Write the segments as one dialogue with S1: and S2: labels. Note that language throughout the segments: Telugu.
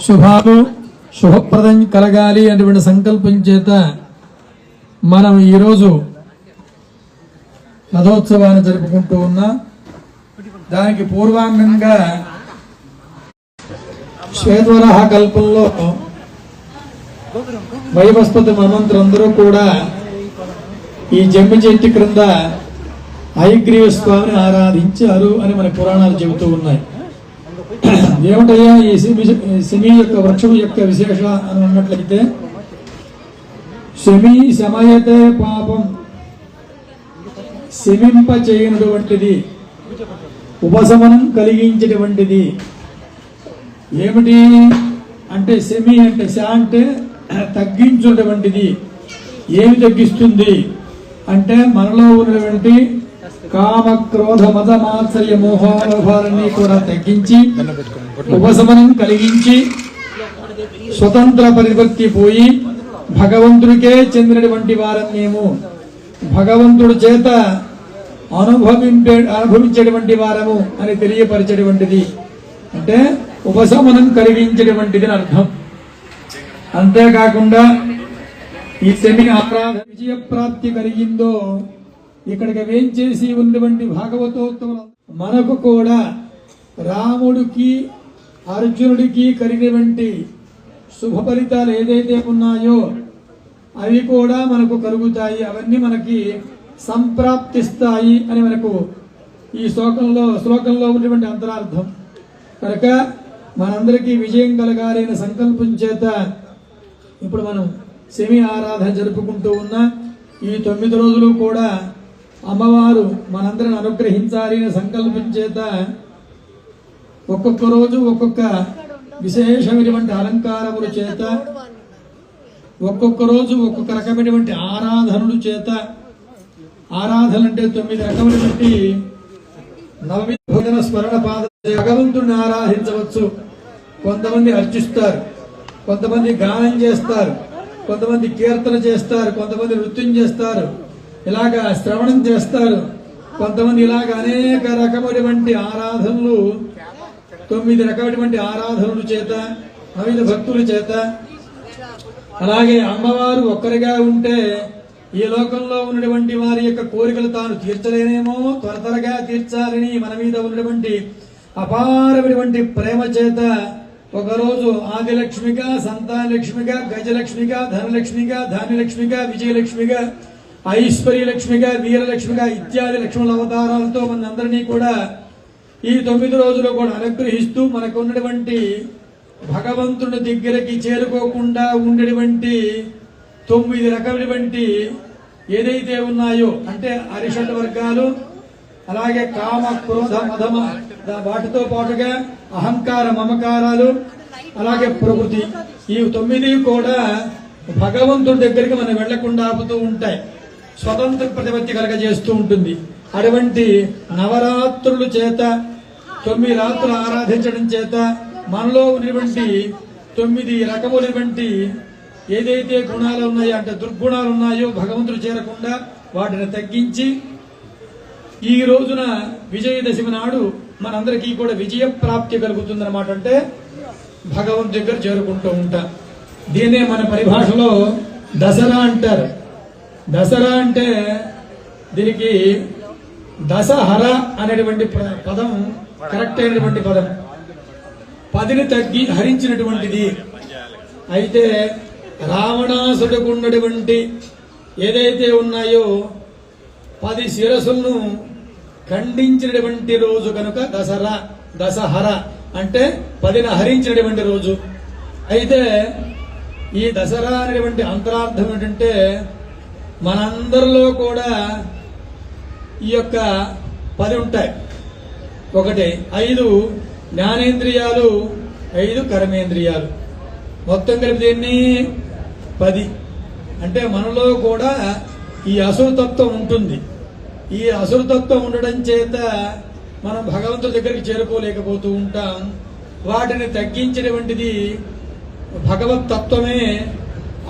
S1: శుభాలు శుభప్రదం కలగాలి అటువంటి సంకల్పం చేత మనం ఈరోజు రథోత్సవాన్ని జరుపుకుంటూ ఉన్నాం. దానికి పూర్వాంగంగా శ్వేతవరాహ కల్పంలో వైవస్పతి మన్వంతరందరూ కూడా ఈ జమ్మి చెట్టు క్రింద హయగ్రీవ స్వామిని ఆరాధించారు అని మన పురాణాలు చెబుతూ ఉన్నాయి. ఏమిటయ్యా ఈ శమి యొక్క వృక్షం యొక్క విశేష అని అన్నట్లయితే, శమి శమయతే పాపం, శమింప చేయనటువంటిది, ఉపశమనం కలిగించేటువంటిది. ఏమిటి అంటే శమి అంటే శ అంటే తగ్గించున్నటువంటిది. ఏమి తగ్గిస్తుంది అంటే మనలో ఉన్నటువంటి కామ క్రోధ మద మాత్సర్య మోహాలన్నీ కూడా తగ్గించి ఉపశమనం కలిగించి స్వతంత్ర పరిపత్తి పోయి భగవంతుడికే వారం మేము భగవంతుడి చేత అనుభవించేటువంటి వారము అని తెలియపరిచేటువంటిది. అంటే ఉపశమనం కలిగించేటువంటిది అని అర్థం. అంతేకాకుండా ఈ శమి ఆరాధన విజయ ప్రాప్తి కలిగిందో ఇక్కడికి వేంచేసి ఉన్నటువంటి భాగవతోత్తమ మనకు కూడా రాముడికి అర్జునుడికి కలిగినటువంటి శుభ ఫలితాలు ఏదైతే ఉన్నాయో అవి కూడా మనకు కలుగుతాయి. అవన్నీ మనకి సంప్రాప్తిస్తాయి అని మనకు ఈ శ్లోకంలో ఉన్నటువంటి అంతరార్థం. కనుక మనందరికీ విజయం కలగాలైన సంకల్పం చేత ఇప్పుడు మనం శమి ఆరాధన జరుపుకుంటూ ఉన్నా. ఈ 9 రోజులు కూడా అమ్మవారు మనందరిని అనుగ్రహించాలి అనే సంకల్పం చేత ఒక్కొక్క రోజు ఒక్కొక్క విశేషమైనటువంటి అలంకారముల చేత, ఒక్కొక్క రోజు ఒక్కొక్క రకమైనటువంటి ఆరాధనలు చేత, ఆరాధన అంటే 9 రకమైనటువంటి నవవిధ భోజన స్మరణ పాద భగవంతుడిని ఆరాధించవచ్చు. కొంతమంది అర్చిస్తారు, కొంతమంది గానం చేస్తారు, కొంతమంది కీర్తన చేస్తారు, కొంతమంది నృత్యం చేస్తారు, ఇలాగా శ్రవణం చేస్తారు, కొంతమంది ఇలాగ అనేక రకమైనటువంటి ఆరాధనలు 9 రకమైనటువంటి ఆరాధనల చేత, వివిధ భక్తుల చేత. అలాగే అమ్మవారు ఒక్కరిగా ఉంటే ఈ లోకంలో ఉన్నటువంటి వారి యొక్క కోరికలు తాను తీర్చలేనేమో, త్వరగా తీర్చాలని మన మీద ఉన్నటువంటి అపారమైనటువంటి ప్రేమ చేత ఒకరోజు ఆదిలక్ష్మిగా, సంతానలక్ష్మిగా, గజలక్ష్మిగా, ధనలక్ష్మిగా, ధాన్యలక్ష్మిగా, విజయలక్ష్మిగా, ఐశ్వర్యలక్ష్మిగా, వీరలక్ష్మిగా ఇత్యాది లక్ష్మణ అవతారాలతో మనందరినీ కూడా ఈ 9 రోజులు కూడా అనుగ్రహిస్తూ మనకు ఉన్నటువంటి భగవంతుని దగ్గరికి చేరుకోకుండా ఉండేటువంటి 9 రకమైనటువంటి ఏదైతే ఉన్నాయో అంటే అరిషడ్ వర్గాలు, అలాగే కామ క్రోధ మధమ వాటితో పాటుగా అహంకార మమకారాలు, అలాగే ప్రకృతి, ఈ 9 కూడా భగవంతుడి దగ్గరికి మనం వెళ్లకుండా ఆపుతూ ఉంటాయి. స్వతంత్ర ప్రతిపత్తి కలగజేస్తూ ఉంటుంది. అటువంటి నవరాత్రుల చేత 9 రాత్రులు ఆరాధించడం చేత మనలో ఉన్నటువంటి 9 రకములటువంటి ఏదైతే గుణాలు ఉన్నాయో అంటే దుర్గుణాలు ఉన్నాయో భగవంతుడు చేరకుండా వాటిని తగ్గించి ఈ రోజున విజయదశమి నాడు మనందరికీ కూడా విజయ ప్రాప్తి కలుగుతుందన్నమాట. అంటే భగవంతు దగ్గర చేరుకుంటూ ఉంటాం. దీన్నే మన పరిభాషలో దసరా అంటారు. దసరా అంటే దీనికి దశహర అనేటువంటి పదం కరెక్ట్ అయినటువంటి పదం. 10ని తగ్గి హరించినటువంటిది. అయితే రావణాసుడికి ఉన్నటువంటి ఏదైతే ఉన్నాయో 10 శిరస్సులను ఖండించినటువంటి రోజు కనుక దశహర అంటే 10ని హరించినటువంటి రోజు. అయితే ఈ దసరా అనేటువంటి అంతరార్థం ఏంటంటే మనందరిలో కూడా ఈ యొక్క 10 ఉంటాయి. ఒకటి 5 జ్ఞానేంద్రియాలు, 5 కర్మేంద్రియాలు, మొత్తం కలిపి దీన్ని 10. అంటే మనలో కూడా ఈ అసురతత్వం ఉంటుంది. ఈ అసురతత్వం ఉండడం చేత మనం భగవంతుడి దగ్గరికి చేరుకోలేకపోతూ ఉంటాం. వాటిని తగ్గించేటువంటిది భగవత్ తత్వమే.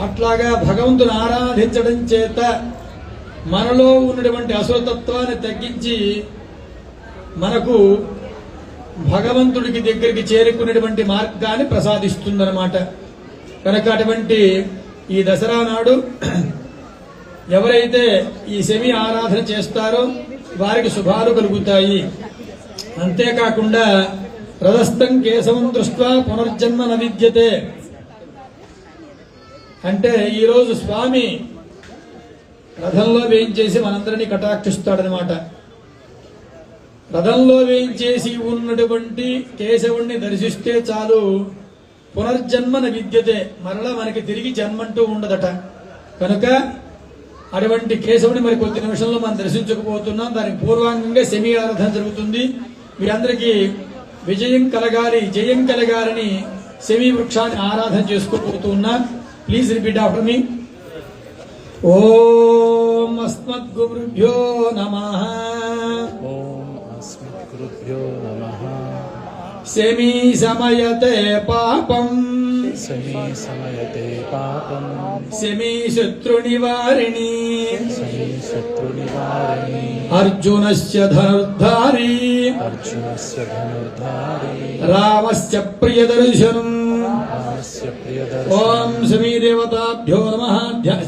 S1: అట్లాగా భగవంతుని ఆరాధించడం చేత మనలో ఉన్నటువంటి అసురతత్వాన్ని తగ్గించి మనకు భగవంతుడికి దగ్గరికి చేరుకునేటువంటి మార్గాన్ని ప్రసాదిస్తుందన్నమాట. కనుక అటువంటి ఈ దసరా నాడు ఎవరైతే ఈ శమి ఆరాధన చేస్తారో వారికి శుభాలు కలుగుతాయి. అంతేకాకుండా రథస్థం కేశవం దృష్ట్వా పునర్జన్మ న విద్యతే అంటే ఈరోజు స్వామి రథంలో వేయించేసి మనందరినీ కటాక్షిస్తాడనమాట. రథంలో వేయించేసి ఉన్నటువంటి కేశవుణ్ణి దర్శిస్తే చాలు పునర్జన్మన విద్యతే, మరలా మనకి తిరిగి జన్మంటూ ఉండదట. కనుక అటువంటి కేశవుని మరి కొద్ది నిమిషంలో మనం దర్శించకపోతున్నాం. దానికి పూర్వాంగంగా శమి ఆరాధన జరుగుతుంది. మీరందరికీ విజయం కలగాలి, జయం కలగాలని శమి వృక్షాన్ని ఆరాధన చేసుకోబోతున్నాం. ప్లీజ్ రిపీట్ ఆఫ్టర్ మీ. ఓం అస్మద్గురుభ్యో నమః.
S2: अस्मद्गुरुभ्यो नमः.
S1: శమీ సమయతే పాపం
S2: शमी शमयते पापं
S1: శమీ శత్రు నివారిణి
S2: शमी शत्रुनिवारिणी
S1: అర్జునస్య ధనుర్ధారి
S2: अर्जुनस्य धनुर्धारी
S1: రామస్య ప్రియదర్శనం.
S2: रामस्य प्रियदर्शनं.
S1: ఓం శమీ దేవతాభ్యో నమః.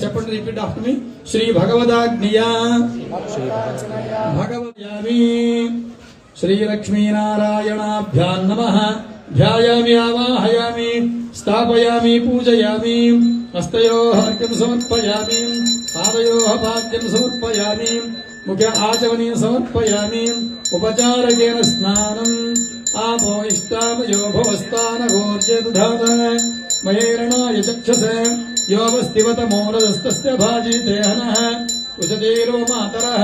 S1: చెప్పండి, రిపీట్ ఆఫ్టర్ మీ. శ్రీ భగవదాజ్ఞయా భగవద్యామి శ్రీలక్ష్మీనారాయణాభ్యాం నమః. ధ్యాయామి ఆవాహయామి స్థాపయామి పూజయామి హస్తయోః అర్ఘ్యం సమర్పయామి పాదయోః పాద్యం సమర్పయామి ముఖ్య ఆచమనీయం సమర్పయామి ఉపచారకేన స్నానం ఆపో ఇష్టామయో భవస్థానగోర్జదధాత మయేరణాయ చక్షస యోవస్తివత మోరదస్తస్య భాజితేహనః ఉషదేరో మాతరః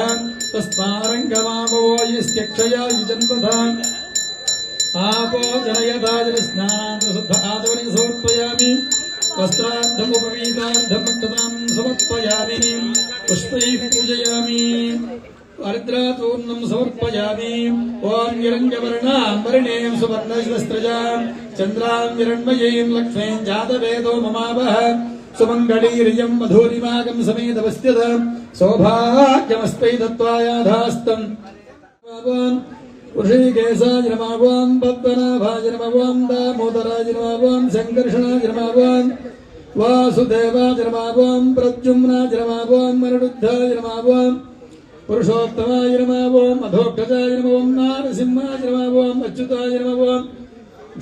S1: తస్మారంగమాపో యస్యక్షయాయ జన్మధా ఆపో జనయదాజల స్నానాంత శుద్ధ ఆచమని సమర్పయామి వస్త్రార్థముపవీతార్థమట్టదాం సమర్పయామి పుష్పైః పూజయామి హరిద్రాతూర్ణం సమర్పయామి. ఓం నిరంజవర్ణాం వరుణేం సువర్ణశస్త్రజాం చంద్రాం హిరణ్మయీం లక్ష్మీం జాతవేదో మమావహ సుమంగళీరియం మధురిమాగం సమేతవస్త్యద సౌభాగ్యమస్తై దత్వాయాధాస్తం. ఋషికేశాయ నమః. ఓం పద్మనాభాయ నమః. ఓం దామోదరాయ నమః. ఓం సంకర్షణాయ నమః. ఓం వాసుదేవాయ నమః. ఓం ప్రద్యుమ్నాయ నమః. ఓం మరుడుద్ధాయ నమః. ఓం పురుషోత్తమాయ నమః. ఓం అధోక్షజాయ నమః. ఓం నారసింహాయ నమః. ఓం అచ్యుతాయ నమః. ఓం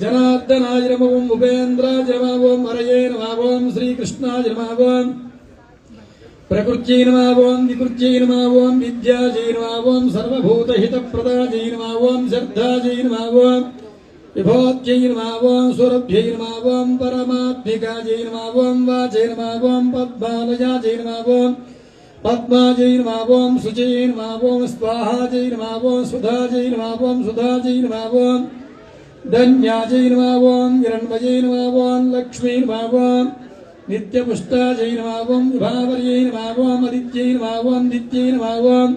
S1: జనార్దనాయ నమః. ఓం ఉపేంద్రాయ నమః. ఓం హరయే నమః. ఓం శ్రీకృష్ణాయ నమః. ఓం ప్రకృత్యై నమః. ఓం వికృత్యై నమః. ఓం విద్యాజై నమః. ఓం సర్వభూతహితప్రదాజై నమః. ఓం శ్రద్ధాజై నమః. ఓం విభోత్యై నమః. ఓం సురభ్యై నమః. ఓం పరమాత్మికాజై నమః. ఓం వాచై నమః. ఓం పద్మాలయాజై నమః. ఓం పద్మాజై నమః. ఓం శుచై నమః. ఓం స్వాహాజై నమః. ఓం సుధాజై నమః. ఓం సుధాజై నమః. ఓం ధన్యాజై నమః. ఓం హిరణ్మయై నమః. ఓం లక్ష్మీ నమః. ఓం నిత్యపుష్టాజై నమః. ఓం విభావర్యై నమః. ఓం అదిత్యై నమః. ఓం నిత్యై నమః. ఓం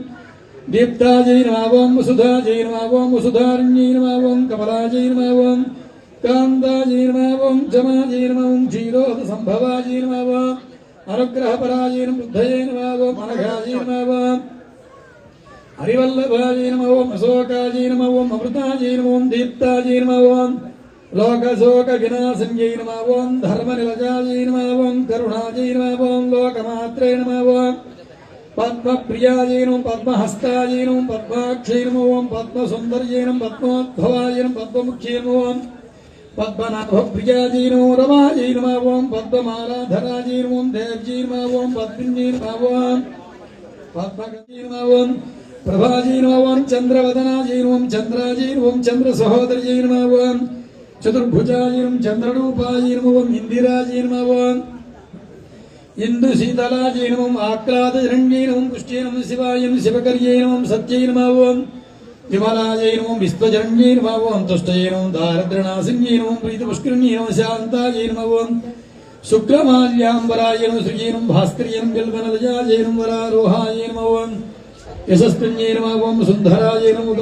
S1: దీప్తాజై నమః. ఓం వసుధాజై నమః. ఓం వసుధారణ్యై నమః. ఓం కమలాజై నమః. ఓం కాంతాజై నమః. ఓం జమాజై నమః. ఓం క్షీరోద సంభవాజై నమః. ఓం అనుగ్రహపరాజై నమః. బుద్ధయే నమః. ఓం అనఘాజై నమః. ఓం హరివల్లభాజై నమః. ఓం అశోకాజై నమః. ఓం అమృతాజై నమః. ఓం దీప్తాజై నమః. ఓం లోకశోక వినాశన్యై నమః. ఓం ధర్మనిలజాజై నమః. ఓం కరుణాజై నమః. ఓం లోకమాత్రే నమః. ఓం పద్మప్రియాజై నమః. పద్మహస్తాజై నమః. పద్మాక్షై నమః. ఓం పద్మసుందర్యై నమః. పద్మోద్భవాయ నమః. పద్మముఖ్యై నమః. ఓం పద్మనాభప్రియాజై నమః. రమాజై నమః. ఓం పద్మమాలాధరాజై నమః. ఓం దేవ్జై నమః. ఓం పద్మిన్యై నమః. ఓం పద్మగంజై నమః. ఓం ప్రభాజై నమః. ఓం చంద్రవదనాజై నమః. ఓం చంద్రాజై నమః. ఓం చంద్రసహోదర్యై నమః. ఓం చతుర్భుజాజై నమః. చంద్రరూపాజై నమః. ఓం ఇందిరాజై నమః. ఓం ఇందుశీతలాజై నమః. ఆక్లాదజరణ్యై నమః. పుష్ట్యై నమః. శివాయ నమః. శివకర్యై నమః. సత్యై నమః. ఓం విమలాజై నమః. విశ్వజరణ్యై నమః. ఓం తుష్టయై నమః. దారిద్ర్యనాశన్యై నమః. ప్రీతిపుష్కరిణ్యై నమః. శాంతాజై నమః. ఓం శుక్లమాల్యాంబరాయ నమః. శ్రీయై నమః. భాస్కర్యై నమః. బిల్వనలజాజై నమః. వరారోహాయ నమః. ఓం యశస్కన్యై నమః. ఓం సుందరాజై నమః.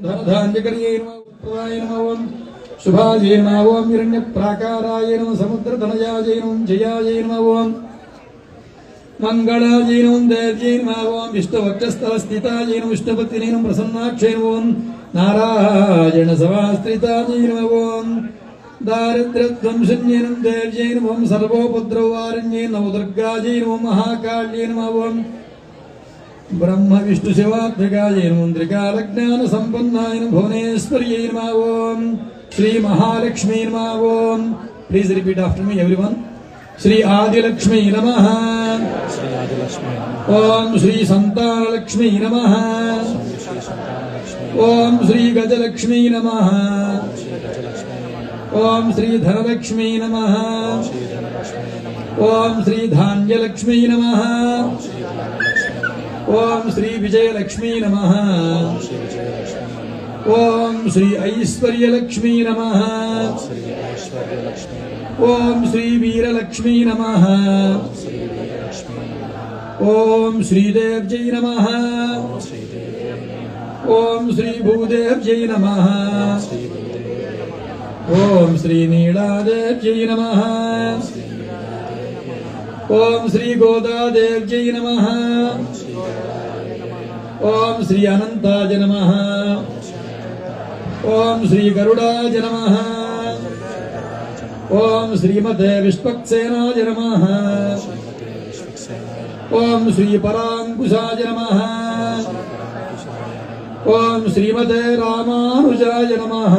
S1: ధనధాన్యకర్యై నమః. ఉత్పవాయ నమః. ఓం శుభాజై నమః. ఓం హిరణ్యప్రాకారాయ నమః. సముద్రతనయాజై నమః. జయాజై నమః. ఓం మంగళాజై నమః. దేవ్యై నమః. ఓం విష్ణువక్షస్థలస్థితాజై నమః. విష్ణుపత్ని నమః. ప్రసన్నాక్షై నమః. ఓం నారాయణ సమాశ్రితాజై నమః ఓం దారిద్ర్యధ్వంసన్యై నమః దేవ్యై నమః ఓం సర్వోపద్రవారణ్యై నమో దుర్గాజై నమః మహాకాళ్యై నమః ఓం బ్రహ్మ విష్ణు శివాత్మికాయ నమః త్రికాలజ్ఞాన సంపన్నాయ నమః భువనేశ్వర్యై నమః ఓం శ్రీ మహాలక్ష్మీ నమః ఓం. Please repeat after me everyone. Shri Adilakshmi నమః.
S2: శ్రీ ఆదిలక్ష్మీ నమః.
S1: ఓం శ్రీ సంతానలక్ష్మీ నమః.
S2: శ్రీ సంతానలక్ష్మీ.
S1: ఓం శ్రీ గజలక్ష్మీ నమః.
S2: శ్రీ గజలక్ష్మీ నమః.
S1: ఓం శ్రీ ధనలక్ష్మీ నమః.
S2: శ్రీ ధనలక్ష్మీ నమః.
S1: ఓం శ్రీ ధాన్యలక్ష్మీ నమః.
S2: శ్రీ ధనలక్ష్మీ నమః.
S1: ఓం శ్రీ విజయలక్ష్మీ నమః.
S2: శ్రీ విజయలక్ష్మీ నమః.
S1: ఓం శ్రీ ఐశ్వర్యలక్ష్మీ నమః.
S2: శ్రీ ఐశ్వర్యలక్ష్మీ నమః.
S1: ఓం శ్రీ వీరలక్ష్మీ నమః.
S2: శ్రీ వీరలక్ష్మీ నమః.
S1: ఓం శ్రీదేవ్యై నమః.
S2: శ్రీదేవ్యై నమః.
S1: ఓం శ్రీ భూదేవ్యై నమః.
S2: శ్రీ భూదేవ్యై నమః.
S1: ఓం శ్రీ నీలాదేవ్యై నమః.
S2: శ్రీ నీలాదేవ్యై నమః.
S1: ఓం శ్రీ గోదాదేవ్యై నమః.
S2: శ్రీ గోదాదేవ్యై నమః.
S1: ఓం శ్రీ అనంతాయ నమః. ఓం శ్రీ గరుడాయ నమః. ఓం శ్రీమతే విష్పక్సేనాయ నమః.
S2: శ్రీమతే విశ్వక్సేనాయ నమః.
S1: ఓం శ్రీ పరాంకుశాయ నమః.
S2: పరాంకుశాయ నమః.
S1: ఓం శ్రీమతే రామానుజాయ నమః.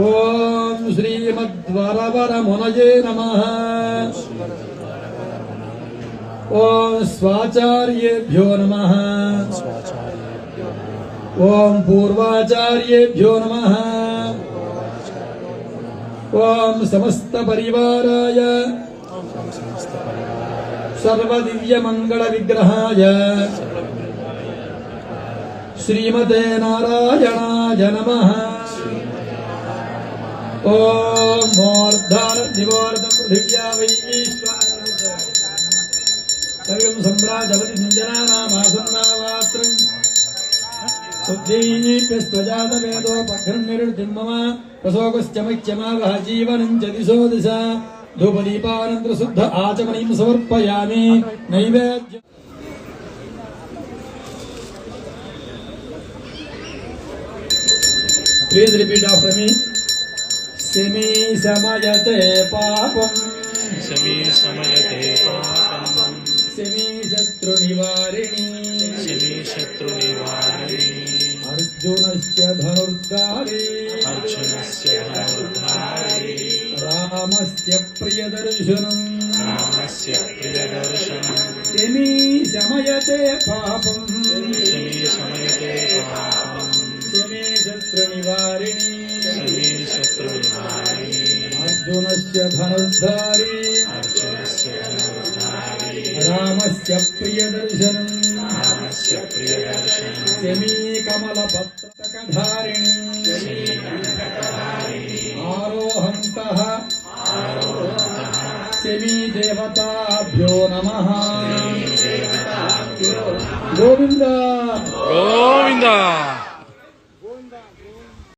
S1: ఓం శ్రీమద్వరవరమునయే నమః. ఓం స్వాచార్యేభ్యో నమః.
S2: స్వాచార్యేభ్యో నమః.
S1: ఓం పూర్వాచార్యేభ్యో నమః. ఓం సమస్త పరివారాయ
S2: సమస్త పరివారాయ
S1: సర్వదివ్యమంగళ విగ్రహాయ శ్రీమతే నారాయణాయ నమః. ఓం మూర్ధన నివార్ధం పృథివ్యా వై సర్వం సంప్రాజవతి సంజనానామాసన్నావాత్రం శుద్ధీప్యస్త్వజాతవేదోపఘ్రన్నిరుద్ధిం మమ ప్రసోగశ్చమక్ష్యమావహ జీవనం చ దిశో దిశ ధూపదీపానంతర శుద్ధ ఆచమనీం సమర్పయామి నైవేద్యం. ప్లీజ్ రిపీట్ ఆఫ్టర్ మీ. శమీ సమయతే పాపం
S2: సమీ సమయతే పాపం
S1: శమీ శత్రు నివారిణి
S2: శమీ శత్రు నివారిణి
S1: అర్జునస్య ధనుర్ధారి
S2: అర్జునస్య ధనుర్ధారి
S1: రామస్య ప్రియదర్శనం
S2: రామస్య ప్రియదర్శనం
S1: శమీ శమయతే పాపం
S2: శమీ సమయతే పాపం
S1: శమీ శత్రు నివారిణి
S2: శమీ శత్రు నివారిణి
S1: అర్జునస్య ధనుర్ధారి
S2: అర్జునస్య ధనుర్ధారి
S1: రామస్య ప్రియదర్శనం
S2: రామస్య ప్రియదర్శనం
S1: శమీ కమలపత్రకధారిణి ఆరోహంతః శమీ దేవతాభ్యో నమః. గోవింద
S2: గోవిందా.